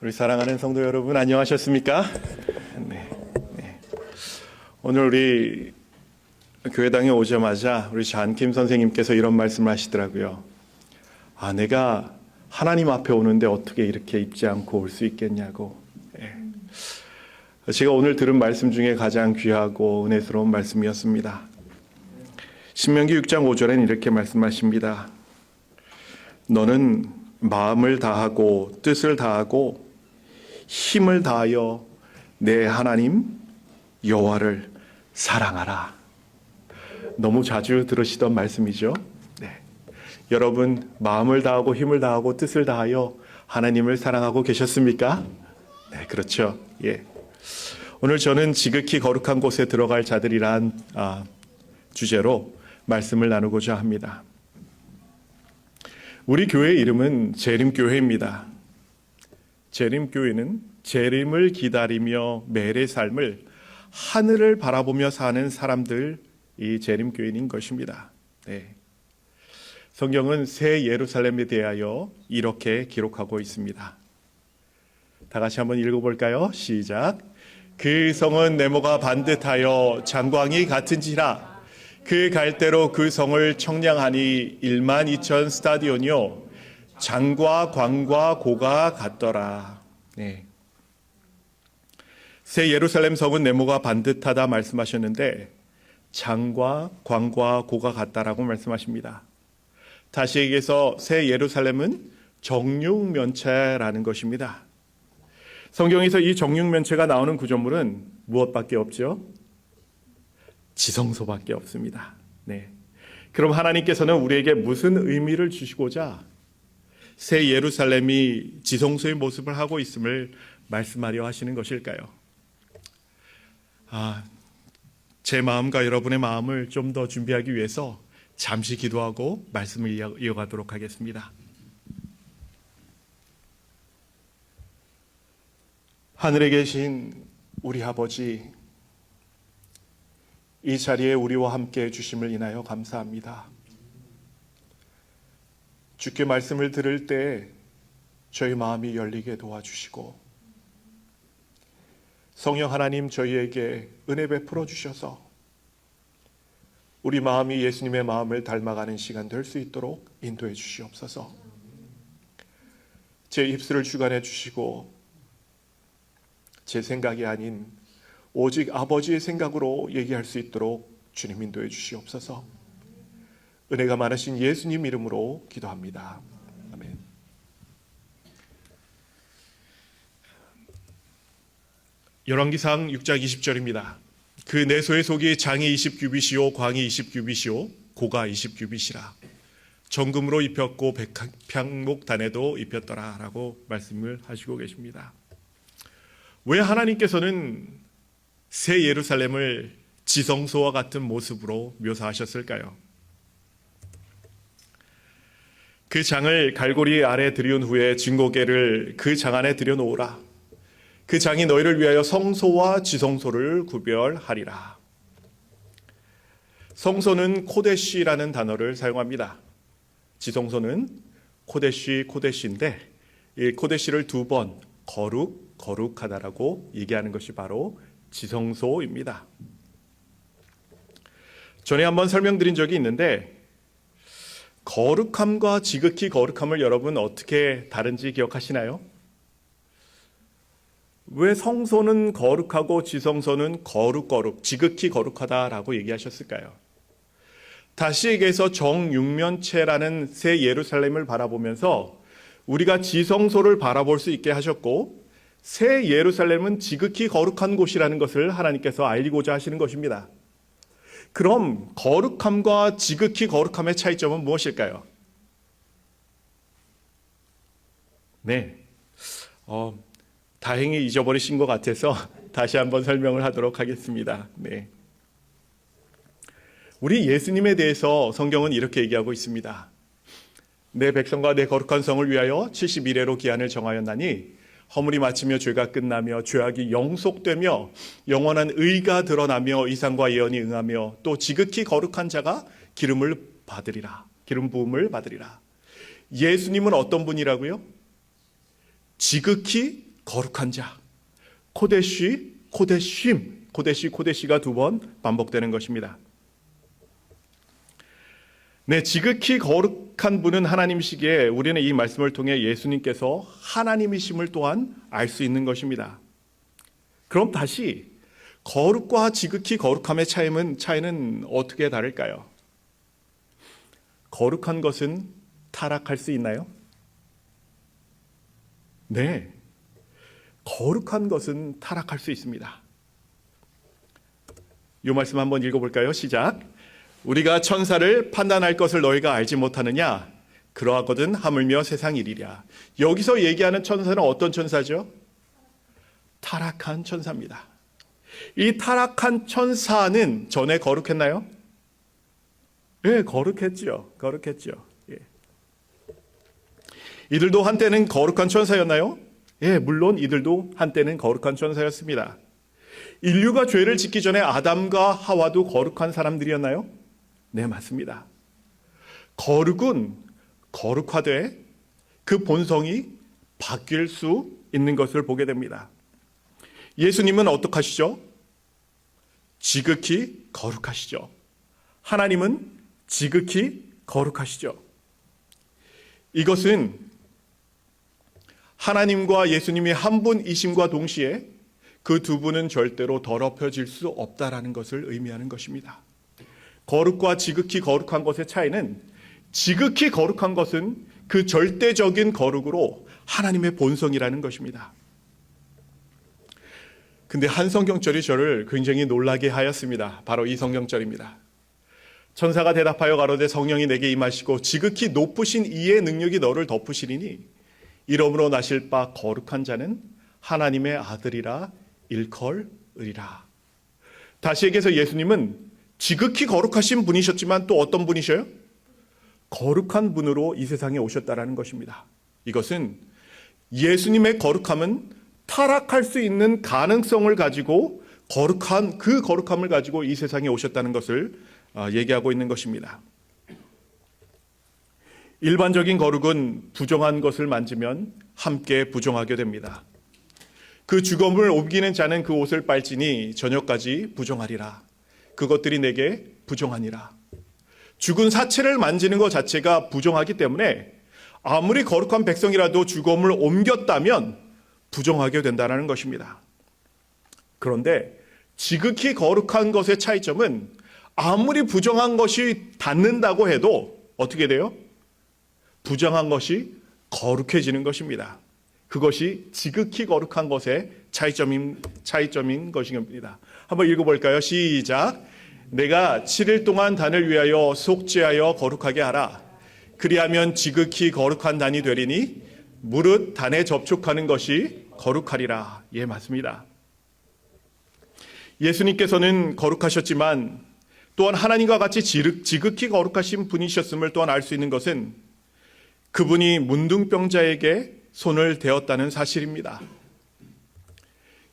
우리 사랑하는 성도 여러분, 안녕하셨습니까? 네. 오늘 우리 교회당에 오자마자 우리 잔킴 선생님께서 이런 말씀을 하시더라고요. 내가 하나님 앞에 오는데 어떻게 이렇게 입지 않고 올 수 있겠냐고. 제가 오늘 들은 말씀 중에 가장 귀하고 은혜스러운 말씀이었습니다. 신명기 6장 5절엔 이렇게 말씀하십니다. 너는 마음을 다하고 뜻을 다하고 힘을 다하여 내 하나님 여호와를 사랑하라. 너무 자주 들으시던 말씀이죠. 네. 여러분 마음을 다하고 힘을 다하고 뜻을 다하여 하나님을 사랑하고 계셨습니까? 네, 그렇죠. 예. 오늘 저는 지극히 거룩한 곳에 들어갈 자들이란 주제로 말씀을 나누고자 합니다. 우리 교회 이름은 재림교회입니다. 재림교회는 재림을 기다리며 매일의 삶을 하늘을 바라보며 사는 사람들이 재림교인인 것입니다. 네. 성경은 새 예루살렘에 대하여 이렇게 기록하고 있습니다. 다 같이 한번 읽어볼까요? 시작. 그 성은 네모가 반듯하여 장광이 같은지라 그 갈대로 그 성을 청량하니 12,000 스타디온이요 장과 광과 고가 같더라. 네. 새 예루살렘 성은 네모가 반듯하다 말씀하셨는데 장과 광과 고가 같다라고 말씀하십니다. 다시 얘기해서 새 예루살렘은 정육면체라는 것입니다. 성경에서 이 정육면체가 나오는 구조물은 무엇밖에 없죠? 지성소밖에 없습니다. 네. 그럼 하나님께서는 우리에게 무슨 의미를 주시고자 새 예루살렘이 지성소의 모습을 하고 있음을 말씀하려 하시는 것일까요? 제 마음과 여러분의 마음을 좀 더 준비하기 위해서 잠시 기도하고 말씀을 이어가도록 하겠습니다. 하늘에 계신 우리 아버지, 이 자리에 우리와 함께 해주심을 인하여 감사합니다. 주께 말씀을 들을 때 저희 마음이 열리게 도와주시고 성령 하나님 저희에게 은혜 베풀어 주셔서 우리 마음이 예수님의 마음을 닮아가는 시간 될 수 있도록 인도해 주시옵소서. 제 입술을 주관해 주시고 제 생각이 아닌 오직 아버지의 생각으로 얘기할 수 있도록 주님 인도해 주시옵소서. 은혜가 많으신 예수님 이름으로 기도합니다. 아멘. 열왕기상 6장 20절입니다. 그 내소의 속이 장이 20규빗이요 광이 20규빗이요 고가 20규빗이라 정금으로 입혔고 백향목 단에도 입혔더라 라고 말씀을 하시고 계십니다. 왜 하나님께서는 새 예루살렘을 지성소와 같은 모습으로 묘사하셨을까요? 그 장을 갈고리 아래 들여온 후에 증거궤를 그 장 안에 들여놓으라. 그 장이 너희를 위하여 성소와 지성소를 구별하리라. 성소는 코데시라는 단어를 사용합니다. 지성소는 코데시인데 이 코데시를 두 번 거룩하다라고 얘기하는 것이 바로 지성소입니다. 전에 한번 설명드린 적이 있는데 거룩함과 지극히 거룩함을 여러분 어떻게 다른지 기억하시나요? 왜 성소는 거룩하고 지성소는 지극히 거룩하다라고 얘기하셨을까요? 다시 얘기해서 정육면체라는 새 예루살렘을 바라보면서 우리가 지성소를 바라볼 수 있게 하셨고 새 예루살렘은 지극히 거룩한 곳이라는 것을 하나님께서 알리고자 하시는 것입니다. 그럼 거룩함과 지극히 거룩함의 차이점은 무엇일까요? 네, 다행히 잊어버리신 것 같아서 다시 한번 설명을 하도록 하겠습니다. 네. 우리 예수님에 대해서 성경은 이렇게 얘기하고 있습니다. 내 백성과 내 거룩한 성을 위하여 70일에로 기한을 정하였나니 허물이 마치며 죄가 끝나며 죄악이 영속되며 영원한 의가 드러나며 이상과 예언이 응하며 또 지극히 거룩한 자가 기름 부음을 받으리라. 예수님은 어떤 분이라고요? 지극히 거룩한 자. 코데시, 코데쉼, 코데시, 코데시가 두 번 반복되는 것입니다. 네, 지극히 거룩한 분은 하나님이시기에 우리는 이 말씀을 통해 예수님께서 하나님이심을 또한 알 수 있는 것입니다. 그럼 다시 거룩과 지극히 거룩함의 차이는 어떻게 다를까요? 거룩한 것은 타락할 수 있나요? 네, 거룩한 것은 타락할 수 있습니다. 이 말씀 한번 읽어볼까요? 시작. 우리가 천사를 판단할 것을 너희가 알지 못하느냐? 그러하거든 하물며 세상 일이랴. 여기서 얘기하는 천사는 어떤 천사죠? 타락한 천사입니다. 이 타락한 천사는 전에 거룩했나요? 네, 거룩했죠. 예. 이들도 한때는 거룩한 천사였나요? 예, 물론 이들도 한때는 거룩한 천사였습니다. 인류가 죄를 짓기 전에 아담과 하와도 거룩한 사람들이었나요? 네, 맞습니다. 거룩은 거룩화돼 그 본성이 바뀔 수 있는 것을 보게 됩니다. 예수님은 어떻게 하시죠? 지극히 거룩하시죠. 하나님은 지극히 거룩하시죠. 이것은 하나님과 예수님이 한 분이심과 동시에 그 두 분은 절대로 더럽혀질 수 없다라는 것을 의미하는 것입니다. 거룩과 지극히 거룩한 것의 차이는 지극히 거룩한 것은 그 절대적인 거룩으로 하나님의 본성이라는 것입니다. 근데 한 성경절이 저를 굉장히 놀라게 하였습니다. 바로 이 성경절입니다. 천사가 대답하여 가로되 성령이 내게 임하시고 지극히 높으신 이의 능력이 너를 덮으시리니 이러므로 나실 바 거룩한 자는 하나님의 아들이라 일컬으리라. 다시 얘기해서 예수님은 지극히 거룩하신 분이셨지만 또 어떤 분이셔요? 거룩한 분으로 이 세상에 오셨다라는 것입니다. 이것은 예수님의 거룩함은 타락할 수 있는 가능성을 가지고 그 거룩함을 가지고 이 세상에 오셨다는 것을 얘기하고 있는 것입니다. 일반적인 거룩은 부정한 것을 만지면 함께 부정하게 됩니다. 그 죽음을 옮기는 자는 그 옷을 빨지니 저녁까지 부정하리라. 그것들이 내게 부정하니라. 죽은 사체를 만지는 것 자체가 부정하기 때문에 아무리 거룩한 백성이라도 죽음을 옮겼다면 부정하게 된다는 것입니다. 그런데 지극히 거룩한 것의 차이점은 아무리 부정한 것이 닿는다고 해도 어떻게 돼요? 부정한 것이 거룩해지는 것입니다. 그것이 지극히 거룩한 것의 차이점인 것입니다. 한번 읽어볼까요? 시작. 내가 7일 동안 단을 위하여 속죄하여 거룩하게 하라. 그리하면 지극히 거룩한 단이 되리니 무릇 단에 접촉하는 것이 거룩하리라. 예, 맞습니다. 예수님께서는 거룩하셨지만 또한 하나님과 같이 지극히 거룩하신 분이셨음을 또한 알 수 있는 것은 그분이 문둥병자에게 손을 대었다는 사실입니다.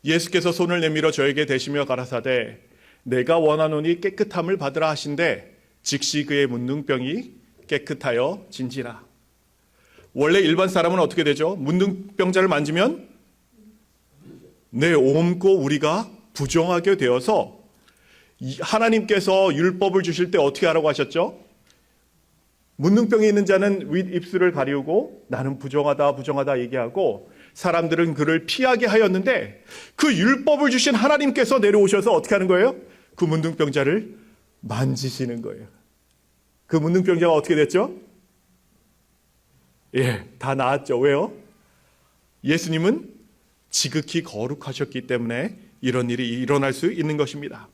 예수께서 손을 내밀어 저에게 대시며 가라사대 내가 원하노니 깨끗함을 받으라 하신데 즉시 그의 문둥병이 깨끗하여 진지라. 원래 일반 사람은 어떻게 되죠? 문둥병자를 만지면 옮고 우리가 부정하게 되어서 하나님께서 율법을 주실 때 어떻게 하라고 하셨죠? 문둥병이 있는 자는 윗입술을 가리우고 나는 부정하다 얘기하고 사람들은 그를 피하게 하였는데 그 율법을 주신 하나님께서 내려오셔서 어떻게 하는 거예요? 그 문둥병자를 만지시는 거예요. 그 문둥병자가 어떻게 됐죠? 예, 다 나았죠. 왜요? 예수님은 지극히 거룩하셨기 때문에 이런 일이 일어날 수 있는 것입니다.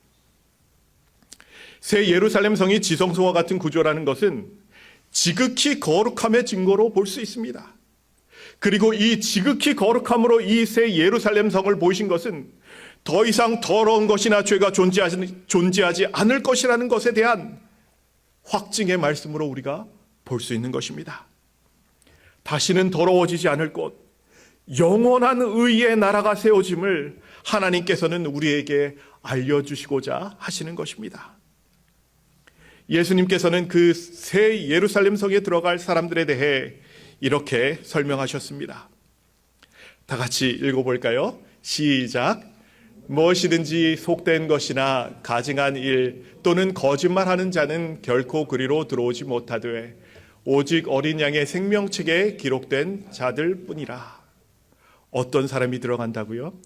새 예루살렘 성이 지성소와 같은 구조라는 것은 지극히 거룩함의 증거로 볼 수 있습니다. 그리고 이 지극히 거룩함으로 이 새 예루살렘 성을 보이신 것은 더 이상 더러운 것이나 죄가 존재하지 않을 것이라는 것에 대한 확증의 말씀으로 우리가 볼 수 있는 것입니다. 다시는 더러워지지 않을 곳, 영원한 의의 나라가 세워짐을 하나님께서는 우리에게 알려주시고자 하시는 것입니다. 예수님께서는 그 새 예루살렘 성에 들어갈 사람들에 대해 이렇게 설명하셨습니다. 다 같이 읽어볼까요? 시작. 무엇이든지 속된 것이나 가증한 일 또는 거짓말하는 자는 결코 그리로 들어오지 못하되 오직 어린 양의 생명책에 기록된 자들 뿐이라. 어떤 사람이 들어간다고요?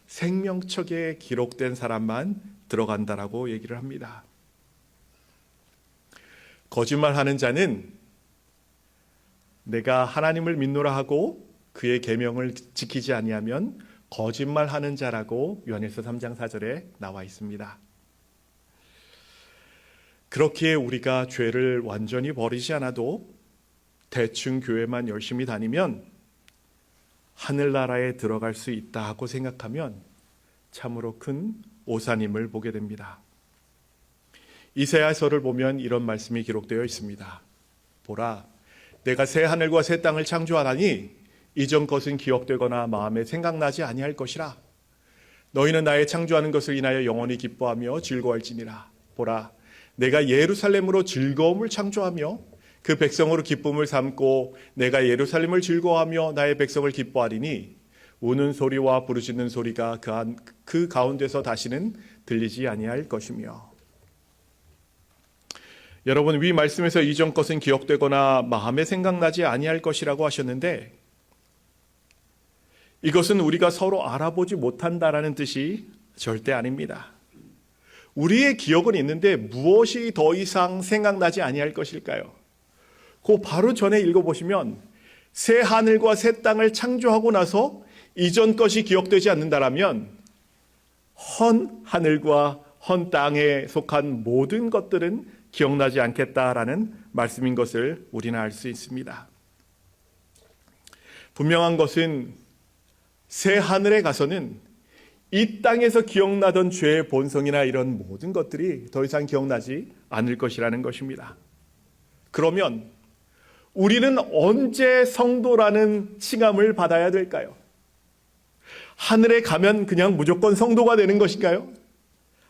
생명책에 기록된 사람만 들어간다라고 얘기를 합니다. 거짓말하는 자는 내가 하나님을 믿노라 하고 그의 계명을 지키지 아니하면 거짓말하는 자라고 요한일서 3장 4절에 나와 있습니다. 그렇기에 우리가 죄를 완전히 버리지 않아도 대충 교회만 열심히 다니면 하늘나라에 들어갈 수 있다 하고 생각하면 참으로 큰 오산임을 보게 됩니다. 이사야서를 보면 이런 말씀이 기록되어 있습니다. 보라, 내가 새 하늘과 새 땅을 창조하나니 이전 것은 기억되거나 마음에 생각나지 아니할 것이라. 너희는 나의 창조하는 것을 인하여 영원히 기뻐하며 즐거워할지니라. 보라, 내가 예루살렘으로 즐거움을 창조하며 그 백성으로 기쁨을 삼고 내가 예루살렘을 즐거워하며 나의 백성을 기뻐하리니 우는 소리와 부르짖는 소리가 그 가운데서 다시는 들리지 아니할 것이며. 여러분, 위 말씀에서 이전 것은 기억되거나 마음에 생각나지 아니할 것이라고 하셨는데 이것은 우리가 서로 알아보지 못한다라는 뜻이 절대 아닙니다. 우리의 기억은 있는데 무엇이 더 이상 생각나지 아니할 것일까요? 그 바로 전에 읽어보시면 새 하늘과 새 땅을 창조하고 나서 이전 것이 기억되지 않는다라면 헌 하늘과 헌 땅에 속한 모든 것들은 기억나지 않겠다라는 말씀인 것을 우리는 알 수 있습니다. 분명한 것은 새 하늘에 가서는 이 땅에서 기억나던 죄의 본성이나 이런 모든 것들이 더 이상 기억나지 않을 것이라는 것입니다. 그러면 우리는 언제 성도라는 칭함을 받아야 될까요? 하늘에 가면 그냥 무조건 성도가 되는 것일까요?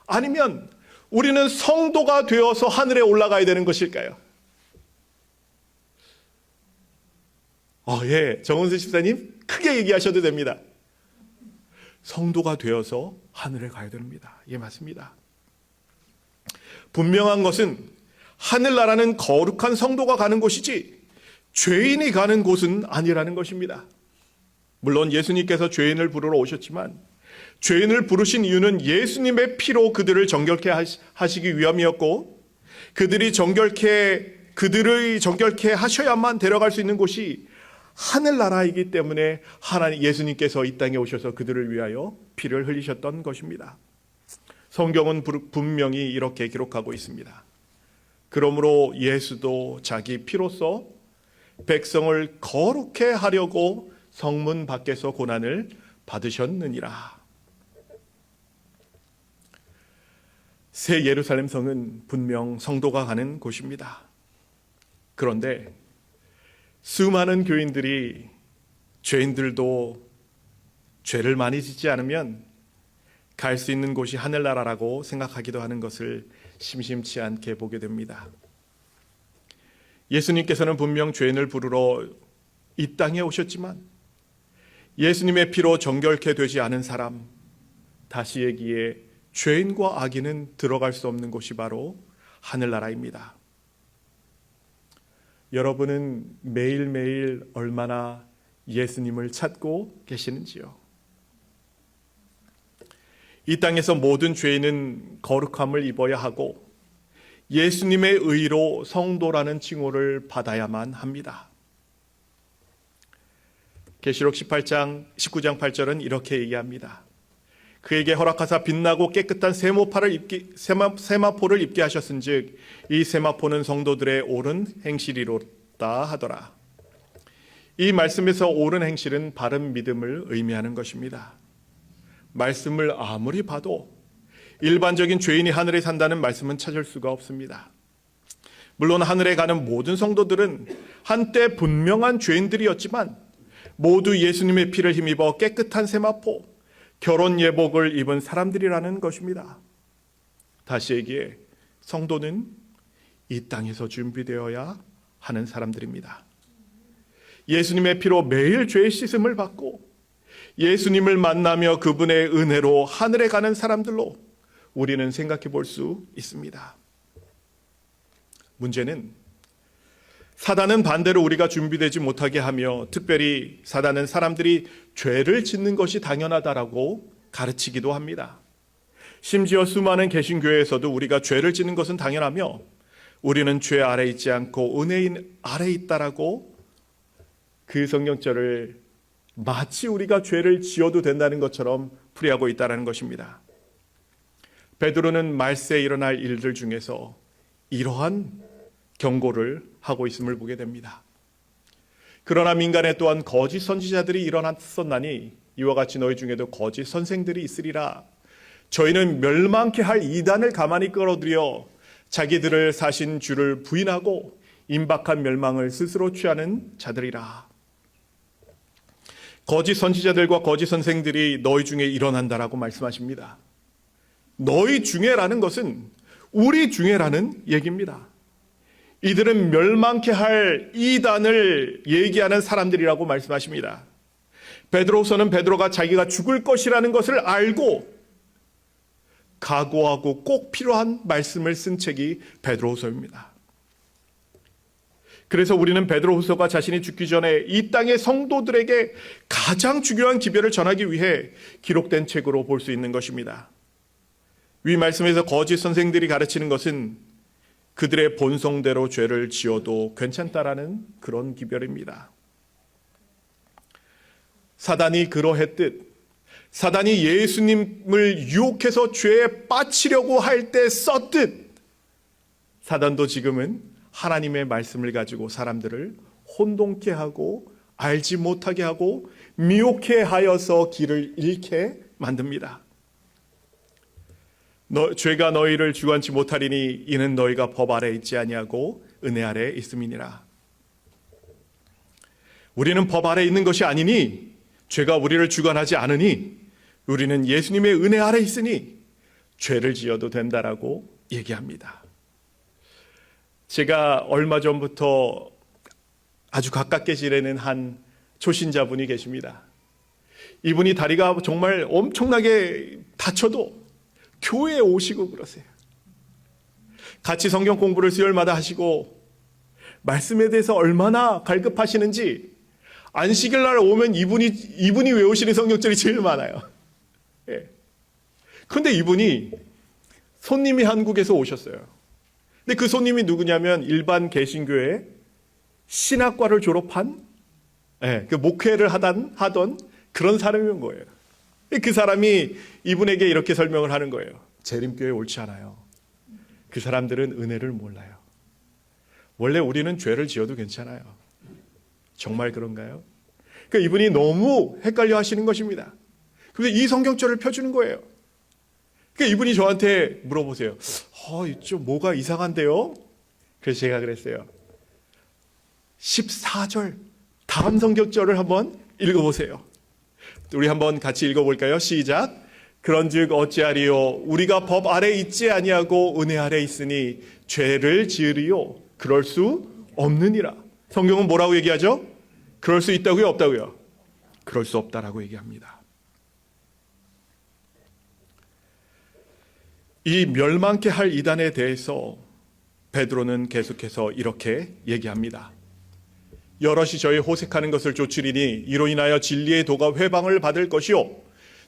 아니면 우리는 성도가 되어서 하늘에 올라가야 되는 것일까요? 예, 정은수 집사님 크게 얘기하셔도 됩니다. 성도가 되어서 하늘에 가야 됩니다. 예, 맞습니다. 분명한 것은 하늘나라는 거룩한 성도가 가는 곳이지 죄인이 가는 곳은 아니라는 것입니다. 물론 예수님께서 죄인을 부르러 오셨지만 죄인을 부르신 이유는 예수님의 피로 그들을 정결케 하시기 위함이었고 그들을 정결케 하셔야만 데려갈 수 있는 곳이 하늘나라이기 때문에 하나님 예수님께서 이 땅에 오셔서 그들을 위하여 피를 흘리셨던 것입니다. 성경은 분명히 이렇게 기록하고 있습니다. 그러므로 예수도 자기 피로써 백성을 거룩해 하려고 성문 밖에서 고난을 받으셨느니라. 새 예루살렘 성은 분명 성도가 가는 곳입니다. 그런데 수많은 교인들이 죄인들도 죄를 많이 짓지 않으면 갈 수 있는 곳이 하늘나라라고 생각하기도 하는 것을 심심치 않게 보게 됩니다. 예수님께서는 분명 죄인을 부르러 이 땅에 오셨지만 예수님의 피로 정결케 되지 않은 사람, 다시 얘기해 죄인과 악인은 들어갈 수 없는 곳이 바로 하늘나라입니다. 여러분은 매일매일 얼마나 예수님을 찾고 계시는지요? 이 땅에서 모든 죄인은 거룩함을 입어야 하고 예수님의 의로 성도라는 칭호를 받아야만 합니다. 계시록 19장 8절은 이렇게 얘기합니다. 그에게 허락하사 빛나고 깨끗한 세마포를 입게 하셨은즉 이 세마포는 성도들의 옳은 행실이로다 하더라. 이 말씀에서 옳은 행실은 바른 믿음을 의미하는 것입니다. 말씀을 아무리 봐도 일반적인 죄인이 하늘에 산다는 말씀은 찾을 수가 없습니다. 물론 하늘에 가는 모든 성도들은 한때 분명한 죄인들이었지만 모두 예수님의 피를 힘입어 깨끗한 세마포, 결혼 예복을 입은 사람들이라는 것입니다. 다시 얘기해 성도는 이 땅에서 준비되어야 하는 사람들입니다. 예수님의 피로 매일 죄의 씻음을 받고 예수님을 만나며 그분의 은혜로 하늘에 가는 사람들로 우리는 생각해 볼 수 있습니다. 문제는 사단은 반대로 우리가 준비되지 못하게 하며 특별히 사단은 사람들이 죄를 짓는 것이 당연하다라고 가르치기도 합니다. 심지어 수많은 개신교회에서도 우리가 죄를 짓는 것은 당연하며 우리는 죄 아래 있지 않고 은혜인 아래 있다라고 그 성경절을 마치 우리가 죄를 지어도 된다는 것처럼 풀이하고 있다는 것입니다. 베드로는 말세에 일어날 일들 중에서 이러한 경고를 하고 있음을 보게 됩니다. 그러나 민간에 또한 거짓 선지자들이 일어났었나니 이와 같이 너희 중에도 거짓 선생들이 있으리라. 저희는 멸망케 할 이단을 가만히 끌어들여 자기들을 사신 주를 부인하고 임박한 멸망을 스스로 취하는 자들이라. 거짓 선지자들과 거짓 선생들이 너희 중에 일어난다라고 말씀하십니다. 너희 중에라는 것은 우리 중에라는 얘기입니다. 이들은 멸망케 할 이단을 얘기하는 사람들이라고 말씀하십니다. 베드로서는 베드로가 자기가 죽을 것이라는 것을 알고 각오하고 꼭 필요한 말씀을 쓴 책이 베드로후서입니다. 그래서 우리는 베드로후서가 자신이 죽기 전에 이 땅의 성도들에게 가장 중요한 기별을 전하기 위해 기록된 책으로 볼 수 있는 것입니다. 위 말씀에서 거짓 선생들이 가르치는 것은 그들의 본성대로 죄를 지어도 괜찮다라는 그런 기별입니다. 사단이 그러했듯 사단이 예수님을 유혹해서 죄에 빠치려고 할 때 썼듯 사단도 지금은 하나님의 말씀을 가지고 사람들을 혼동케 하고 알지 못하게 하고 미혹해 하여서 길을 잃게 만듭니다. 죄가 너희를 주관치 못하리니 이는 너희가 법 아래 있지 아니하고 은혜 아래 있음이니라. 우리는 법 아래 있는 것이 아니니 죄가 우리를 주관하지 않으니 우리는 예수님의 은혜 아래 있으니 죄를 지어도 된다라고 얘기합니다. 제가 얼마 전부터 아주 가깝게 지내는 한 초신자분이 계십니다. 이분이 다리가 정말 엄청나게 다쳐도 교회에 오시고 그러세요. 같이 성경 공부를 수요일마다 하시고 말씀에 대해서 얼마나 갈급하시는지 안식일 날 오면 이분이 외우시는 성경절이 제일 많아요. 예. 그런데 이분이 손님이 한국에서 오셨어요. 근데 그 손님이 누구냐면 일반 개신교회 신학과를 졸업한 그 목회를 하던 그런 사람인 거예요. 그 사람이 이분에게 이렇게 설명을 하는 거예요. 재림교회에 옳지 않아요. 그 사람들은 은혜를 몰라요. 원래 우리는 죄를 지어도 괜찮아요. 정말 그런가요? 그러니까 이분이 너무 헷갈려 하시는 것입니다. 그래서 이 성경절을 펴주는 거예요. 그러니까 이분이 저한테 물어보세요. 좀 뭐가 이상한데요? 그래서 제가 그랬어요. 14절 다음 성경절을 한번 읽어보세요. 우리 한번 같이 읽어볼까요? 시작. 그런즉 어찌하리요? 우리가 법 아래 있지 아니하고 은혜 아래 있으니 죄를 지으리요? 그럴 수 없느니라. 성경은 뭐라고 얘기하죠? 그럴 수 있다고요? 없다고요? 그럴 수 없다라고 얘기합니다. 이 멸망케 할 이단에 대해서 베드로는 계속해서 이렇게 얘기합니다. 여럿이 저희 호색하는 것을 쫓으리니 이로 인하여 진리의 도가 회방을 받을 것이요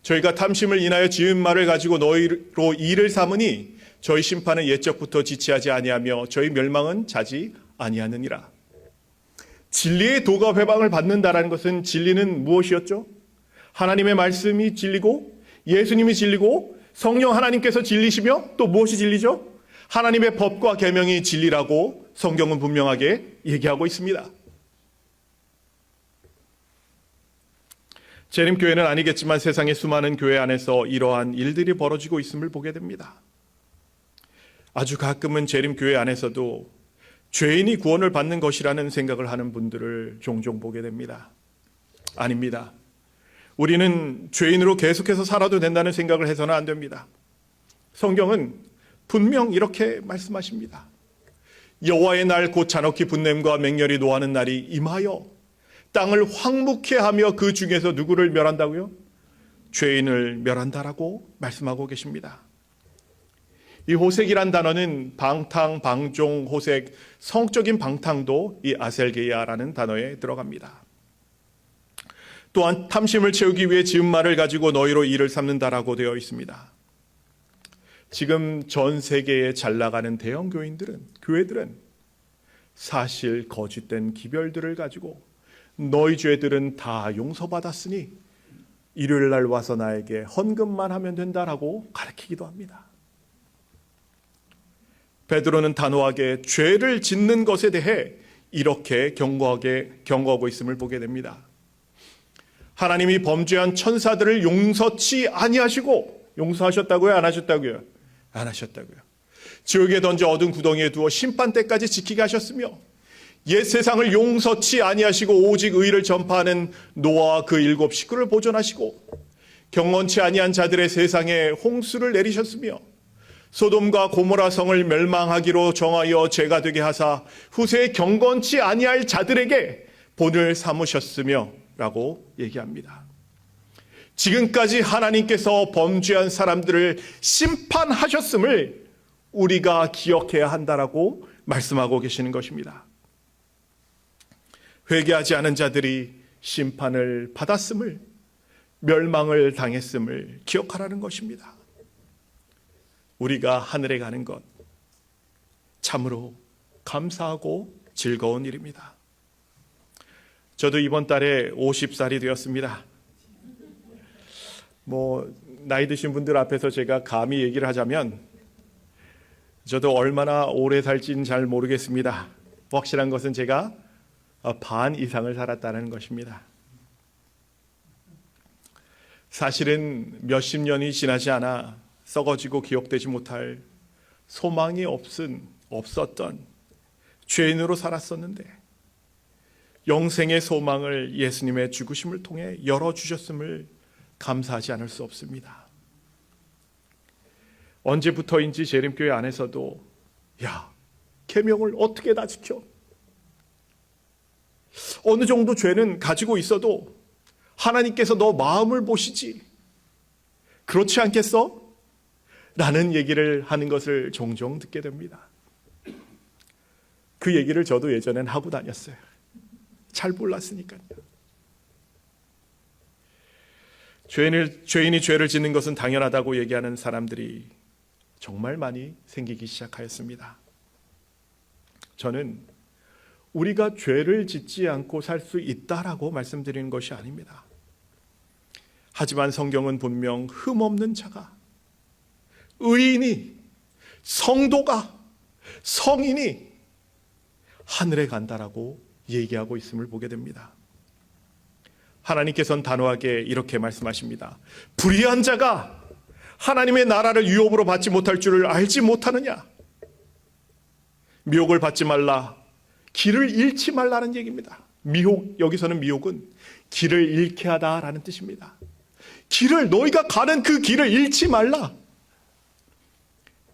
저희가 탐심을 인하여 지은 말을 가지고 너희로 일을 삼으니 저희 심판은 옛적부터 지체하지 아니하며 저희 멸망은 자지 아니하느니라. 진리의 도가 회방을 받는다라는 것은 진리는 무엇이었죠? 하나님의 말씀이 진리고 예수님이 진리고 성령 하나님께서 진리시며 또 무엇이 진리죠? 하나님의 법과 계명이 진리라고 성경은 분명하게 얘기하고 있습니다. 재림교회는 아니겠지만 세상의 수많은 교회 안에서 이러한 일들이 벌어지고 있음을 보게 됩니다. 아주 가끔은 재림교회 안에서도 죄인이 구원을 받는 것이라는 생각을 하는 분들을 종종 보게 됩니다. 아닙니다. 우리는 죄인으로 계속해서 살아도 된다는 생각을 해서는 안 됩니다. 성경은 분명 이렇게 말씀하십니다. 여호와의 날 곧 잔혹히 분냄과 맹렬히 노하는 날이 임하여 땅을 황무케 하며 그 중에서 누구를 멸한다고요? 죄인을 멸한다라고 말씀하고 계십니다. 이 호색이란 단어는 방탕, 방종, 호색, 성적인 방탕도 이 아셀게야라는 단어에 들어갑니다. 또한 탐심을 채우기 위해 지은 말을 가지고 너희로 이를 삼는다라고 되어 있습니다. 지금 전 세계에 잘 나가는 대형 교회들은 사실 거짓된 기별들을 가지고 너희 죄들은 다 용서받았으니 일요일 날 와서 나에게 헌금만 하면 된다라고 가르치기도 합니다. 베드로는 단호하게 죄를 짓는 것에 대해 이렇게 경고하고 있음을 보게 됩니다. 하나님이 범죄한 천사들을 용서치 아니하시고, 용서하셨다고요? 안 하셨다고요? 안 하셨다고요. 지옥에 던져 어두운 구덩이에 두어 심판 때까지 지키게 하셨으며, 옛 세상을 용서치 아니하시고 오직 의를 전파하는 노아와 그 7 식구를 보존하시고, 경건치 아니한 자들의 세상에 홍수를 내리셨으며, 소돔과 고모라 성을 멸망하기로 정하여 죄가 되게 하사 후세에 경건치 아니할 자들에게 본을 삼으셨으며 라고 얘기합니다. 지금까지 하나님께서 범죄한 사람들을 심판하셨음을 우리가 기억해야 한다라고 말씀하고 계시는 것입니다. 회개하지 않은 자들이 심판을 받았음을, 멸망을 당했음을 기억하라는 것입니다. 우리가 하늘에 가는 것 참으로 감사하고 즐거운 일입니다. 저도 이번 달에 50살이 되었습니다. 나이 드신 분들 앞에서 제가 감히 얘기를 하자면 저도 얼마나 오래 살지는 잘 모르겠습니다. 확실한 것은 제가 반 이상을 살았다는 것입니다. 사실은 몇십 년이 지나지 않아 썩어지고 기억되지 못할 소망이 없었던 죄인으로 살았었는데 영생의 소망을 예수님의 죽으심을 통해 열어주셨음을 감사하지 않을 수 없습니다. 언제부터인지 재림교회 안에서도 계명을 어떻게 다 지켜? 어느 정도 죄는 가지고 있어도 하나님께서 너 마음을 보시지. 그렇지 않겠어? 라는 얘기를 하는 것을 종종 듣게 됩니다. 그 얘기를 저도 예전엔 하고 다녔어요. 잘 몰랐으니까요. 죄인이 죄를 짓는 것은 당연하다고 얘기하는 사람들이 정말 많이 생기기 시작하였습니다. 저는 우리가 죄를 짓지 않고 살 수 있다라고 말씀드리는 것이 아닙니다. 하지만 성경은 분명 흠없는 자가, 의인이, 성도가, 성인이 하늘에 간다라고 얘기하고 있음을 보게 됩니다. 하나님께서는 단호하게 이렇게 말씀하십니다. 불의한 자가 하나님의 나라를 유업으로 받지 못할 줄을 알지 못하느냐? 미혹을 받지 말라, 길을 잃지 말라는 얘기입니다. 여기서는 미혹은 길을 잃게 하다라는 뜻입니다. 너희가 가는 그 길을 잃지 말라.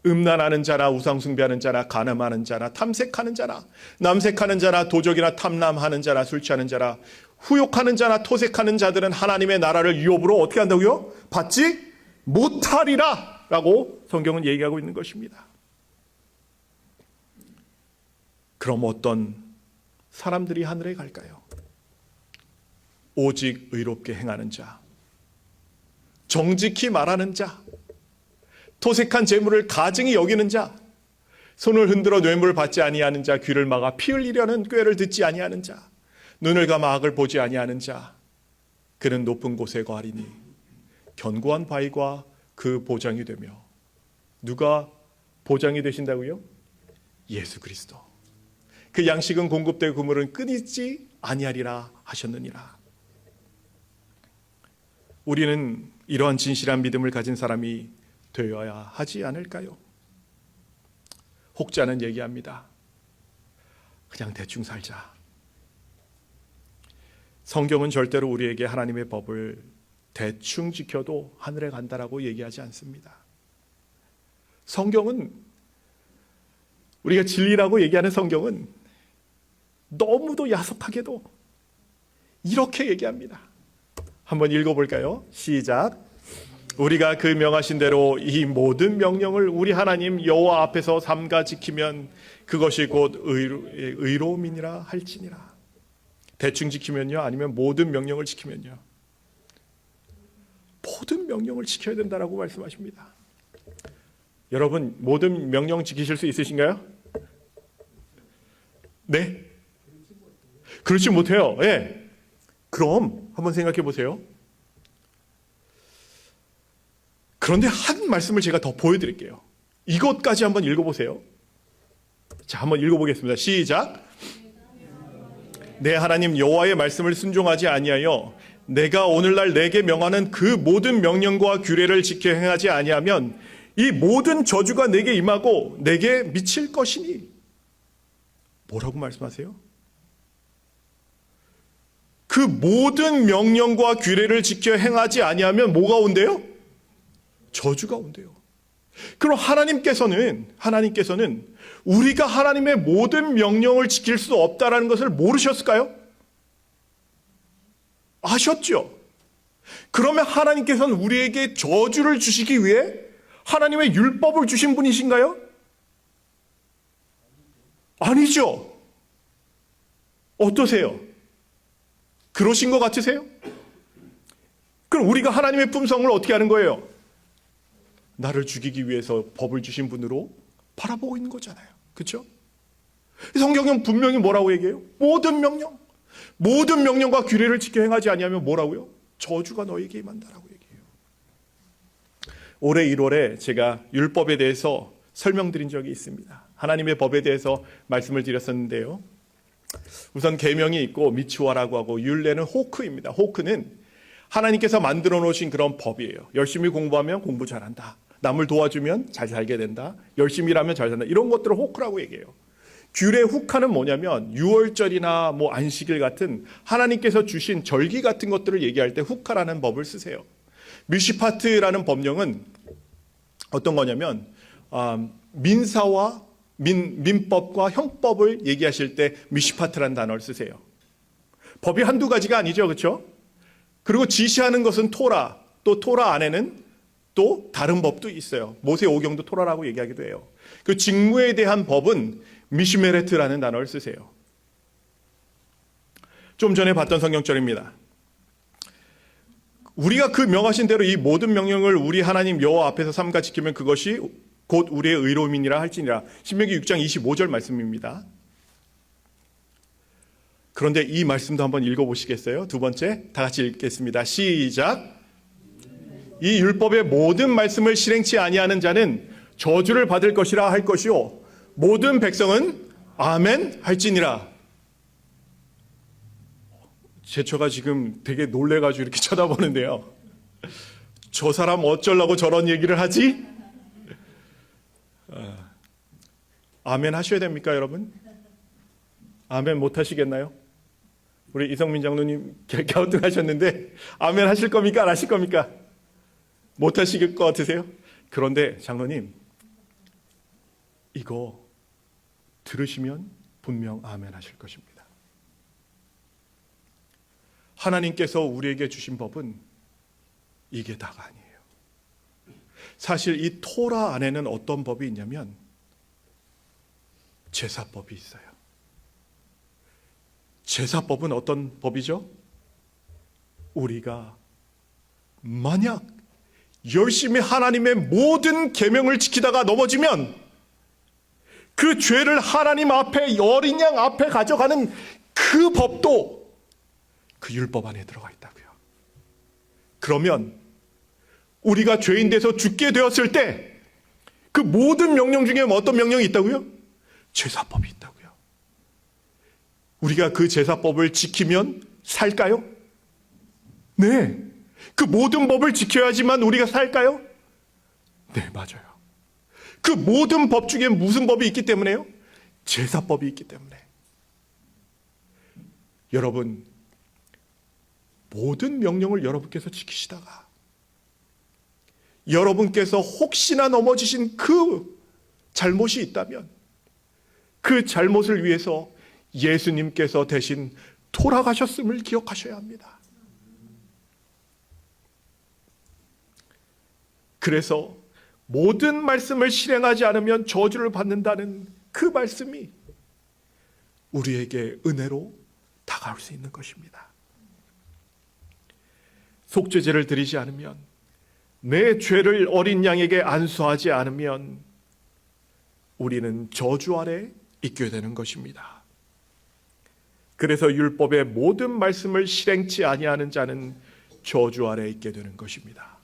음란하는 자나 우상숭배하는 자나 간음하는 자나 탐색하는 자나 남색하는 자나 도적이나 탐남하는 자나 술 취하는 자나 후욕하는 자나 토색하는 자들은 하나님의 나라를 유업으로 어떻게 한다고요? 받지 못하리라 라고 성경은 얘기하고 있는 것입니다. 그럼 어떤 사람들이 하늘에 갈까요? 오직 의롭게 행하는 자, 정직히 말하는 자, 토색한 재물을 가증히 여기는 자, 손을 흔들어 뇌물을 받지 아니하는 자, 귀를 막아 피 흘리려는 꾀를 듣지 아니하는 자, 눈을 감아 악을 보지 아니하는 자, 그는 높은 곳에 거하리니 견고한 바위가 그 보장이 되며. 누가 보장이 되신다고요? 예수 그리스도. 그 양식은 공급되고 그물은 끊이지 아니하리라 하셨느니라. 우리는 이러한 진실한 믿음을 가진 사람이 되어야 하지 않을까요? 혹자는 얘기합니다. 그냥 대충 살자. 성경은 절대로 우리에게 하나님의 법을 대충 지켜도 하늘에 간다라고 얘기하지 않습니다. 성경은, 우리가 진리라고 얘기하는 성경은 너무도 야속하게도 이렇게 얘기합니다. 한번 읽어볼까요? 시작. 우리가 그 명하신 대로 이 모든 명령을 우리 하나님 여호와 앞에서 삼가 지키면 그것이 곧 의로움이니라 할지니라. 대충 지키면요? 아니면 모든 명령을 지키면요? 모든 명령을 지켜야 된다라고 말씀하십니다. 여러분, 모든 명령 지키실 수 있으신가요? 네? 그렇지 못해요. 예. 그럼 한번 생각해 보세요. 그런데 한 말씀을 제가 더 보여드릴게요. 이것까지 한번 읽어보세요. 자, 한번 읽어보겠습니다. 시작. 내 하나님 여호와의 말씀을 순종하지 아니하여 내가 오늘날 내게 명하는 그 모든 명령과 규례를 지켜 행하지 아니하면 이 모든 저주가 내게 임하고 내게 미칠 것이니. 뭐라고 말씀하세요? 그 모든 명령과 규례를 지켜 행하지 아니하면 뭐가 온대요? 저주가 온대요. 그럼 하나님께서는 우리가 하나님의 모든 명령을 지킬 수 없다라는 것을 모르셨을까요? 아셨죠? 그러면 하나님께서는 우리에게 저주를 주시기 위해 하나님의 율법을 주신 분이신가요? 아니죠. 어떠세요? 그러신 것 같으세요? 그럼 우리가 하나님의 품성을 어떻게 하는 거예요? 나를 죽이기 위해서 법을 주신 분으로 바라보고 있는 거잖아요. 그렇죠? 성경은 분명히 뭐라고 얘기해요? 모든 명령과 규례를 지켜 행하지 아니하면 뭐라고요? 저주가 너에게 임한다라고 얘기해요. 올해 1월에 제가 율법에 대해서 설명드린 적이 있습니다. 하나님의 법에 대해서 말씀을 드렸었는데요. 우선 계명이 있고 미츠와라고 하고 율례는 호크입니다. 호크는 하나님께서 만들어 놓으신 그런 법이에요. 열심히 공부하면 공부 잘한다. 남을 도와주면 잘 살게 된다. 열심히 일하면 잘 산다. 이런 것들을 호크라고 얘기해요. 규례 후카는 뭐냐면 유월절이나 뭐 안식일 같은 하나님께서 주신 절기 같은 것들을 얘기할 때 후카라는 법을 쓰세요. 미시파트라는 법령은 어떤 거냐면 민사와 민법과 형법을 얘기하실 때 미시파트라는 단어를 쓰세요. 법이 한두 가지가 아니죠. 그렇죠? 그리고 지시하는 것은 토라, 또 토라 안에는 또 다른 법도 있어요. 모세 오경도 토라라고 얘기하기도 해요. 그 직무에 대한 법은 미시메레트라는 단어를 쓰세요. 좀 전에 봤던 성경절입니다. 우리가 그 명하신 대로 이 모든 명령을 우리 하나님 여호와 앞에서 삼가 지키면 그것이 곧 우리의 의로움이니라 할지니라. 신명기 6장 25절 말씀입니다. 그런데 이 말씀도 한번 읽어보시겠어요? 두 번째, 다 같이 읽겠습니다. 시작. 이 율법의 모든 말씀을 실행치 아니하는 자는 저주를 받을 것이라 할 것이요 모든 백성은 아멘 할지니라. 제처가 지금 되게 놀래가지고 이렇게 쳐다보는데요. 저 사람 어쩌려고 저런 얘기를 하지? 아멘 하셔야 됩니까, 여러분? 아멘 못 하시겠나요? 우리 이성민 장로님 갸우뚱하셨는데 아멘 하실 겁니까? 안 하실 겁니까? 못 하실 것 같으세요? 그런데 장로님, 이거 들으시면 분명 아멘 하실 것입니다. 하나님께서 우리에게 주신 법은 이게 다가 아니에요. 사실 이 토라 안에는 어떤 법이 있냐면 제사법이 있어요. 제사법은 어떤 법이죠? 우리가 만약 열심히 하나님의 모든 계명을 지키다가 넘어지면 그 죄를 하나님 앞에 어린 양 앞에 가져가는 그 법도 그 율법 안에 들어가 있다고요. 그러면 우리가 죄인 돼서 죽게 되었을 때 그 모든 명령 중에 어떤 명령이 있다고요? 제사법이 있다고요. 우리가 그 제사법을 지키면 살까요? 네. 그 모든 법을 지켜야지만 우리가 살까요? 네, 맞아요. 그 모든 법 중에 무슨 법이 있기 때문에요? 제사법이 있기 때문에. 여러분, 모든 명령을 여러분께서 지키시다가 여러분께서 혹시나 넘어지신 그 잘못이 있다면 그 잘못을 위해서 예수님께서 대신 돌아가셨음을 기억하셔야 합니다. 그래서 모든 말씀을 실행하지 않으면 저주를 받는다는 그 말씀이 우리에게 은혜로 다가올 수 있는 것입니다. 속죄제를 드리지 않으면, 내 죄를 어린 양에게 안수하지 않으면 우리는 저주 아래 있게 되는 것입니다. 그래서 율법의 모든 말씀을 실행치 아니하는 자는 저주 아래 있게 되는 것입니다.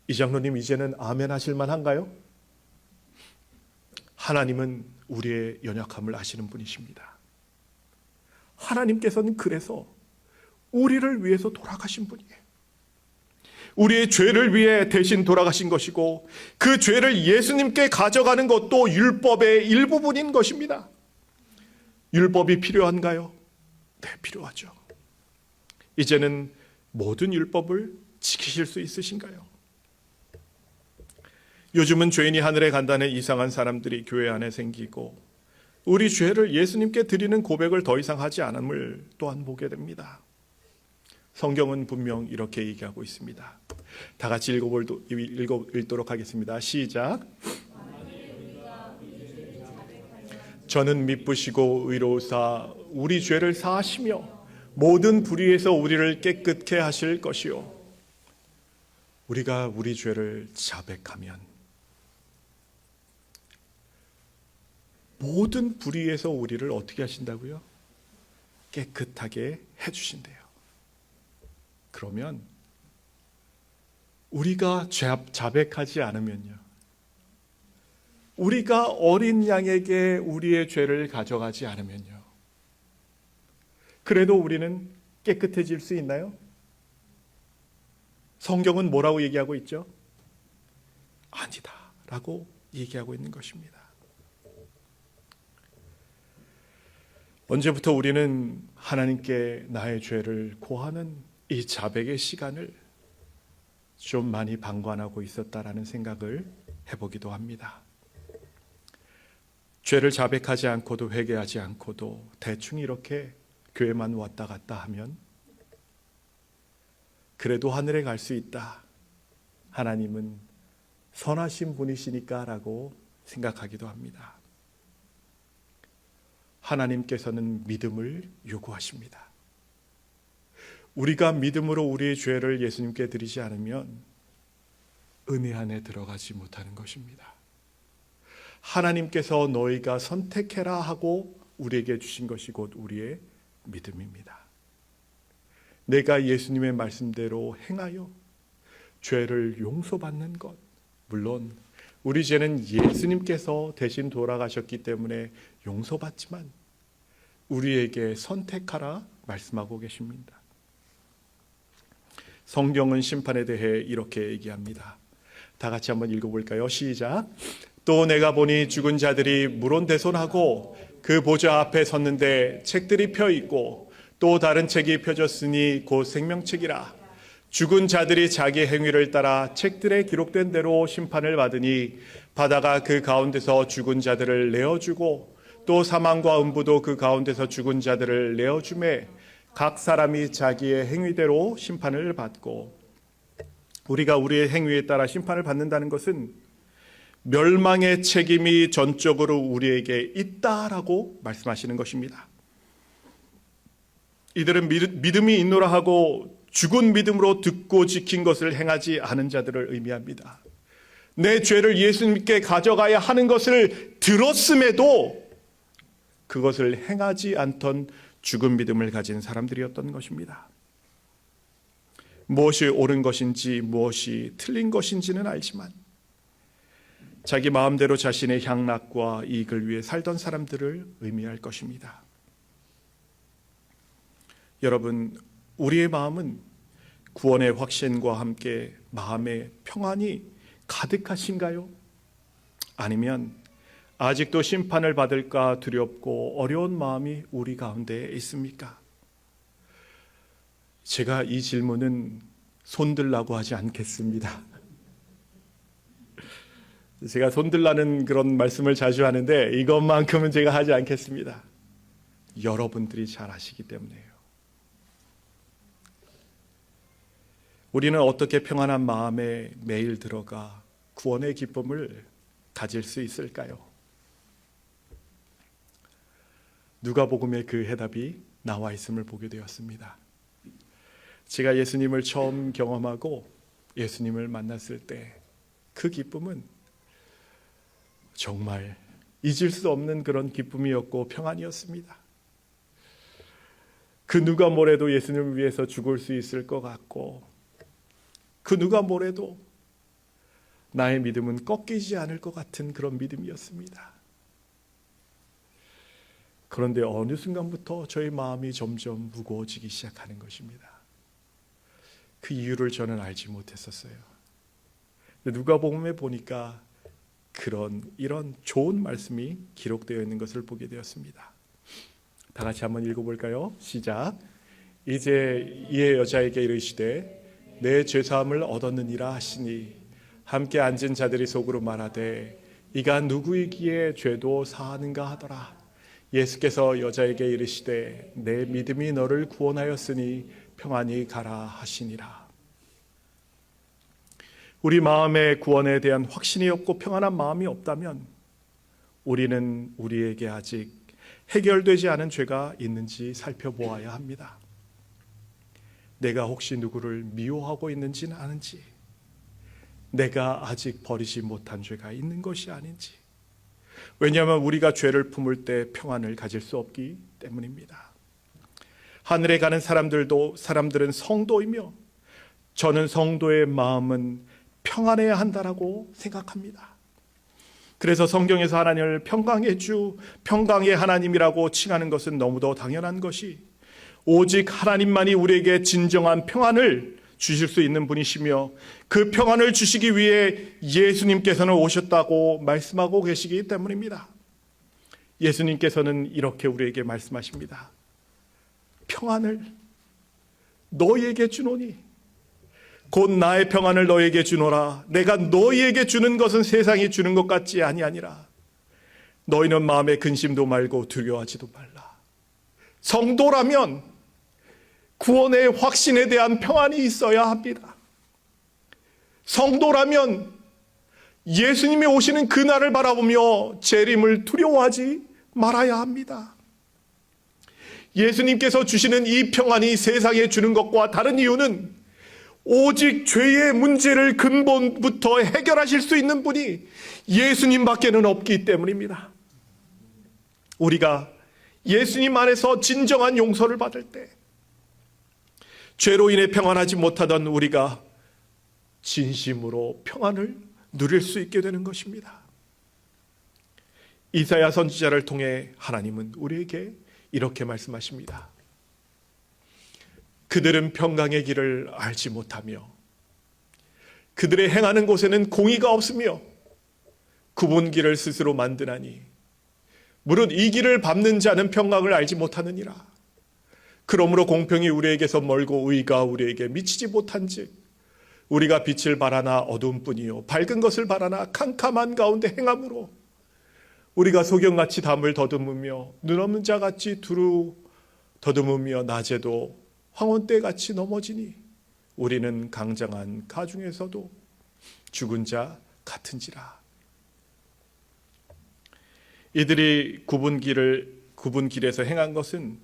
이 장로님, 이제는 아멘 하실 만한가요? 하나님은 우리의 연약함을 아시는 분이십니다. 하나님께서는 그래서 우리를 위해서 돌아가신 분이에요. 우리의 죄를 위해 대신 돌아가신 것이고, 그 죄를 예수님께 가져가는 것도 율법의 일부분인 것입니다. 율법이 필요한가요? 네, 필요하죠. 이제는 모든 율법을 지키실 수 있으신가요? 요즘은 죄인이 하늘에 간다는 이상한 사람들이 교회 안에 생기고, 우리 죄를 예수님께 드리는 고백을 더 이상 하지 않음을 또한 보게 됩니다. 성경은 분명 이렇게 얘기하고 있습니다. 다 같이 읽도록 하겠습니다. 시작. 저는 미쁘시고 의로우사 우리 죄를 사하시며 모든 불의에서 우리를 깨끗게 하실 것이요. 우리가 우리 죄를 자백하면 모든 불의에서 우리를 어떻게 하신다고요? 깨끗하게 해주신대요. 그러면 우리가 자백하지 않으면요, 우리가 어린 양에게 우리의 죄를 가져가지 않으면요, 그래도 우리는 깨끗해질 수 있나요? 성경은 뭐라고 얘기하고 있죠? 아니다 라고 얘기하고 있는 것입니다. 언제부터 우리는 하나님께 나의 죄를 고하는 이 자백의 시간을 좀 많이 방관하고 있었다라는 생각을 해보기도 합니다. 죄를 자백하지 않고도 회개하지 않고도 대충 이렇게 교회만 왔다 갔다 하면 그래도 하늘에 갈 수 있다, 하나님은 선하신 분이시니까 라고 생각하기도 합니다. 하나님께서는 믿음을 요구하십니다. 우리가 믿음으로 우리의 죄를 예수님께 드리지 않으면 은혜 안에 들어가지 못하는 것입니다. 하나님께서 너희가 선택해라 하고 우리에게 주신 것이 곧 우리의 믿음입니다. 내가 예수님의 말씀대로 행하여 죄를 용서받는 것, 물론 우리 죄는 예수님께서 대신 돌아가셨기 때문에 용서받지만 우리에게 선택하라 말씀하고 계십니다. 성경은 심판에 대해 이렇게 얘기합니다. 다 같이 한번 읽어볼까요? 시작. 또 내가 보니 죽은 자들이 물온대손하고 그 보좌 앞에 섰는데 책들이 펴 있고 또 다른 책이 펴졌으니 곧 생명책이라. 죽은 자들이 자기 행위를 따라 책들에 기록된 대로 심판을 받으니 바다가 그 가운데서 죽은 자들을 내어주고 또 사망과 음부도 그 가운데서 죽은 자들을 내어주매 각 사람이 자기의 행위대로 심판을 받고. 우리가 우리의 행위에 따라 심판을 받는다는 것은 멸망의 책임이 전적으로 우리에게 있다라고 말씀하시는 것입니다. 이들은 믿음이 있노라 하고 죽은 믿음으로 듣고 지킨 것을 행하지 않은 자들을 의미합니다. 내 죄를 예수님께 가져가야 하는 것을 들었음에도 그것을 행하지 않던 죽은 믿음을 가진 사람들이었던 것입니다. 무엇이 옳은 것인지 무엇이 틀린 것인지는 알지만 자기 마음대로 자신의 향락과 이익을 위해 살던 사람들을 의미할 것입니다. 여러분, 우리의 마음은 구원의 확신과 함께 마음의 평안이 가득하신가요? 아니면 아직도 심판을 받을까 두렵고 어려운 마음이 우리 가운데 있습니까? 제가 이 질문은 손들라고 하지 않겠습니다. 제가 손들라는 그런 말씀을 자주 하는데 이것만큼은 제가 하지 않겠습니다. 여러분들이 잘 아시기 때문이에요. 우리는 어떻게 평안한 마음에 매일 들어가 구원의 기쁨을 가질 수 있을까요? 누가복음에 그 해답이 나와 있음을 보게 되었습니다. 제가 예수님을 처음 경험하고 예수님을 만났을 때 그 기쁨은 정말 잊을 수 없는 그런 기쁨이었고 평안이었습니다. 그 누가 뭐래도 예수님을 위해서 죽을 수 있을 것 같고, 그 누가 뭐래도 나의 믿음은 꺾이지 않을 것 같은 그런 믿음이었습니다. 그런데 어느 순간부터 저의 마음이 점점 무거워지기 시작하는 것입니다. 그 이유를 저는 알지 못했었어요. 누가복음에 보니까 이런 좋은 말씀이 기록되어 있는 것을 보게 되었습니다. 다 같이 한번 읽어볼까요? 시작. 이제 이에 여자에게 이르시되 내 죄사함을 얻었느니라 하시니 함께 앉은 자들이 속으로 말하되 이가 누구이기에 죄도 사하는가 하더라. 예수께서 여자에게 이르시되 내 믿음이 너를 구원하였으니 평안히 가라 하시니라. 우리 마음의 구원에 대한 확신이 없고 평안한 마음이 없다면 우리는 우리에게 아직 해결되지 않은 죄가 있는지 살펴보아야 합니다. 내가 혹시 누구를 미워하고 있는지는 아는지, 내가 아직 버리지 못한 죄가 있는 것이 아닌지. 왜냐하면 우리가 죄를 품을 때 평안을 가질 수 없기 때문입니다. 하늘에 가는 사람들은 성도이며 저는 성도의 마음은 평안해야 한다라고 생각합니다. 그래서 성경에서 하나님을 평강의 주, 평강의 하나님이라고 칭하는 것은 너무도 당연한 것이, 오직 하나님만이 우리에게 진정한 평안을 주실 수 있는 분이시며 그 평안을 주시기 위해 예수님께서는 오셨다고 말씀하고 계시기 때문입니다. 예수님께서는 이렇게 우리에게 말씀하십니다. 평안을 너희에게 주노니 곧 나의 평안을 너희에게 주노라. 내가 너희에게 주는 것은 세상이 주는 것 같지 아니하니라. 너희는 마음에 근심도 말고 두려워하지도 말라. 성도라면 구원의 확신에 대한 평안이 있어야 합니다. 성도라면 예수님이 오시는 그날을 바라보며 재림을 두려워하지 말아야 합니다. 예수님께서 주시는 이 평안이 세상에 주는 것과 다른 이유는 오직 죄의 문제를 근본부터 해결하실 수 있는 분이 예수님밖에는 없기 때문입니다. 우리가 예수님 안에서 진정한 용서를 받을 때 죄로 인해 평안하지 못하던 우리가 진심으로 평안을 누릴 수 있게 되는 것입니다. 이사야 선지자를 통해 하나님은 우리에게 이렇게 말씀하십니다. 그들은 평강의 길을 알지 못하며 그들의 행하는 곳에는 공의가 없으며 굽은 길을 스스로 만드나니 무릇 이 길을 밟는 자는 평강을 알지 못하느니라. 그러므로 공평이 우리에게서 멀고 의가 우리에게 미치지 못한즉 우리가 빛을 바라나 어두운 뿐이요 밝은 것을 바라나 캄캄한 가운데 행함으로 우리가 소경같이 담을 더듬으며 눈 없는 자같이 두루 더듬으며 낮에도 황혼때같이 넘어지니 우리는 강장한 가중에서도 죽은 자 같은지라. 이들이 굽은 길에서 행한 것은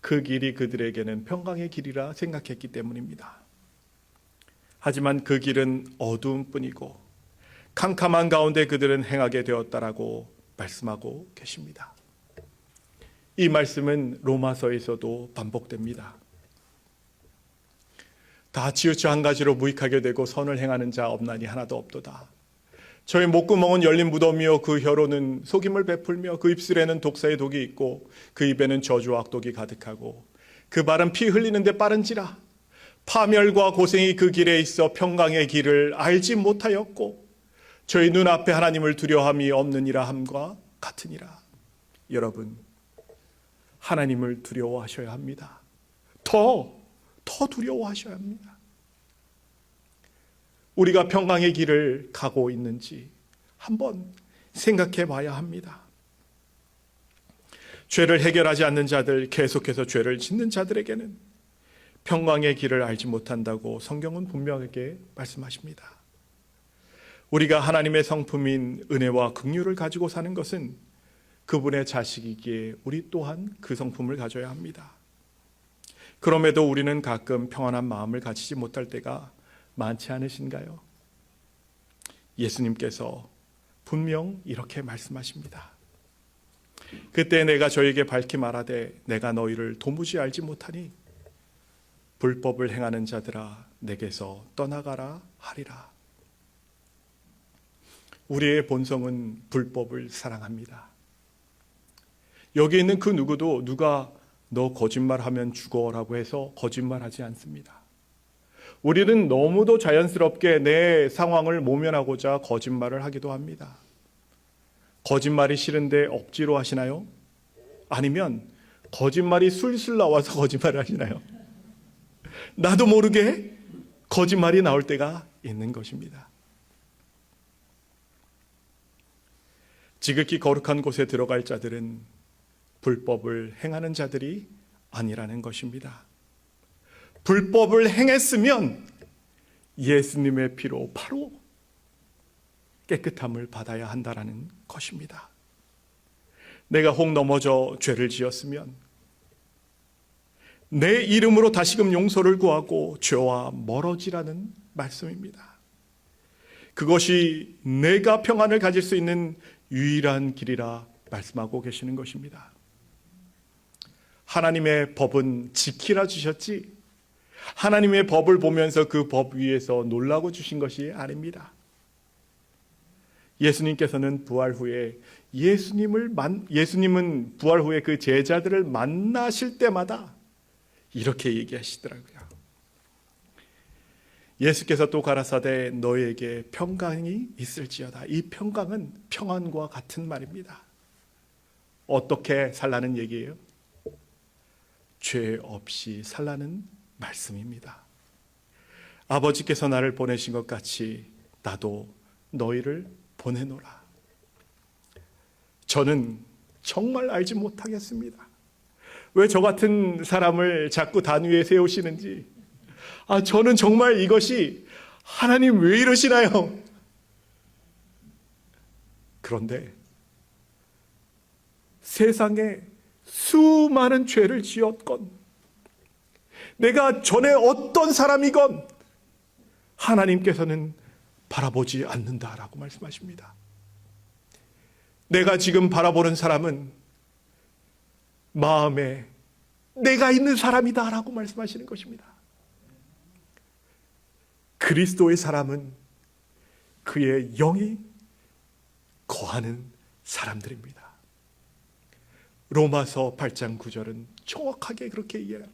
그 길이 그들에게는 평강의 길이라 생각했기 때문입니다. 하지만 그 길은 어두운 뿐이고 캄캄한 가운데 그들은 행하게 되었다라고 말씀하고 계십니다. 이 말씀은 로마서에서도 반복됩니다. 다 치우쳐 한 가지로 무익하게 되고 선을 행하는 자 없나니 하나도 없도다. 저희 목구멍은 열린 무덤이요 그 혀로는 속임을 베풀며 그 입술에는 독사의 독이 있고 그 입에는 저주와 악독이 가득하고 그 발은 피 흘리는데 빠른지라. 파멸과 고생이 그 길에 있어 평강의 길을 알지 못하였고 저희 눈앞에 하나님을 두려움이 없느니라 함과 같으니라. 여러분, 하나님을 두려워하셔야 합니다. 더 두려워하셔야 합니다. 우리가 평강의 길을 가고 있는지 한번 생각해 봐야 합니다. 죄를 해결하지 않는 자들, 계속해서 죄를 짓는 자들에게는 평강의 길을 알지 못한다고 성경은 분명하게 말씀하십니다. 우리가 하나님의 성품인 은혜와 긍휼을 가지고 사는 것은 그분의 자식이기에 우리 또한 그 성품을 가져야 합니다. 그럼에도 우리는 가끔 평안한 마음을 가지지 못할 때가 많지 않으신가요? 예수님께서 분명 이렇게 말씀하십니다. 그때 내가 저에게 밝히 말하되 내가 너희를 도무지 알지 못하니 불법을 행하는 자들아 내게서 떠나가라 하리라. 우리의 본성은 불법을 사랑합니다. 여기 있는 그 누구도 누가 너 거짓말하면 죽어라고 해서 거짓말하지 않습니다. 우리는 너무도 자연스럽게 내 상황을 모면하고자 거짓말을 하기도 합니다. 거짓말이 싫은데 억지로 하시나요? 아니면 거짓말이 술술 나와서 거짓말을 하시나요? 나도 모르게 거짓말이 나올 때가 있는 것입니다. 지극히 거룩한 곳에 들어갈 자들은 불법을 행하는 자들이 아니라는 것입니다. 불법을 행했으면 예수님의 피로 바로 깨끗함을 받아야 한다는 것입니다. 내가 혹 넘어져 죄를 지었으면 내 이름으로 다시금 용서를 구하고 죄와 멀어지라는 말씀입니다. 그것이 내가 평안을 가질 수 있는 유일한 길이라 말씀하고 계시는 것입니다. 하나님의 법은 지키라 주셨지 하나님의 법을 보면서 그 법 위에서 놀라고 주신 것이 아닙니다. 예수님께서는 부활 후에 예수님은 부활 후에 그 제자들을 만나실 때마다 이렇게 얘기하시더라고요. 예수께서 또 가라사대 너에게 평강이 있을지어다. 이 평강은 평안과 같은 말입니다. 어떻게 살라는 얘기예요? 죄 없이 살라는 말씀입니다. 아버지께서 나를 보내신 것 같이 나도 너희를 보내노라. 저는 정말 알지 못하겠습니다. 왜 저 같은 사람을 자꾸 단 위에 세우시는지. 저는 정말 이것이 하나님 왜 이러시나요? 그런데 세상에 수많은 죄를 지었건 내가 전에 어떤 사람이건 하나님께서는 바라보지 않는다라고 말씀하십니다. 내가 지금 바라보는 사람은 마음에 내가 있는 사람이다라고 말씀하시는 것입니다. 그리스도의 사람은 그의 영이 거하는 사람들입니다. 로마서 8장 9절은 정확하게 그렇게 이해합니다.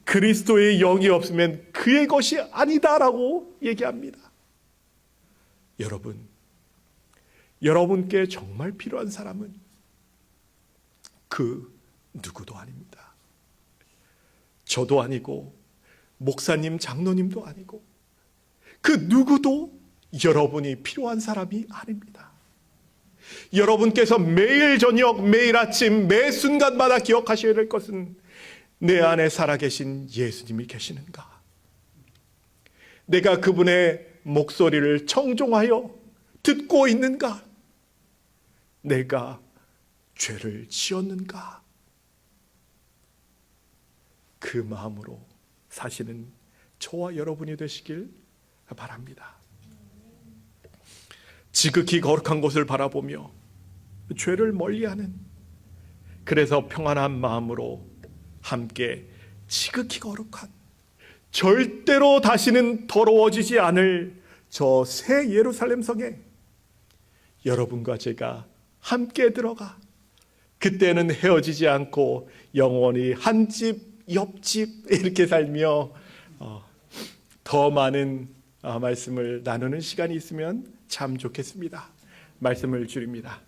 그리스도의 영이 없으면 그의 것이 아니다라고 얘기합니다. 여러분께 정말 필요한 사람은 그 누구도 아닙니다. 저도 아니고 목사님, 장로님도 아니고 그 누구도 여러분이 필요한 사람이 아닙니다. 여러분께서 매일 저녁, 매일 아침, 매 순간마다 기억하셔야 될 것은 내 안에 살아계신 예수님이 계시는가? 내가 그분의 목소리를 청종하여 듣고 있는가? 내가 죄를 지었는가? 그 마음으로 사시는 저와 여러분이 되시길 바랍니다. 지극히 거룩한 곳을 바라보며 죄를 멀리하는, 그래서 평안한 마음으로 함께 지극히 거룩한, 절대로 다시는 더러워지지 않을 저 새 예루살렘 성에 여러분과 제가 함께 들어가 그때는 헤어지지 않고 영원히 한 집 옆집 이렇게 살며 더 많은 말씀을 나누는 시간이 있으면 참 좋겠습니다. 말씀을 줄입니다.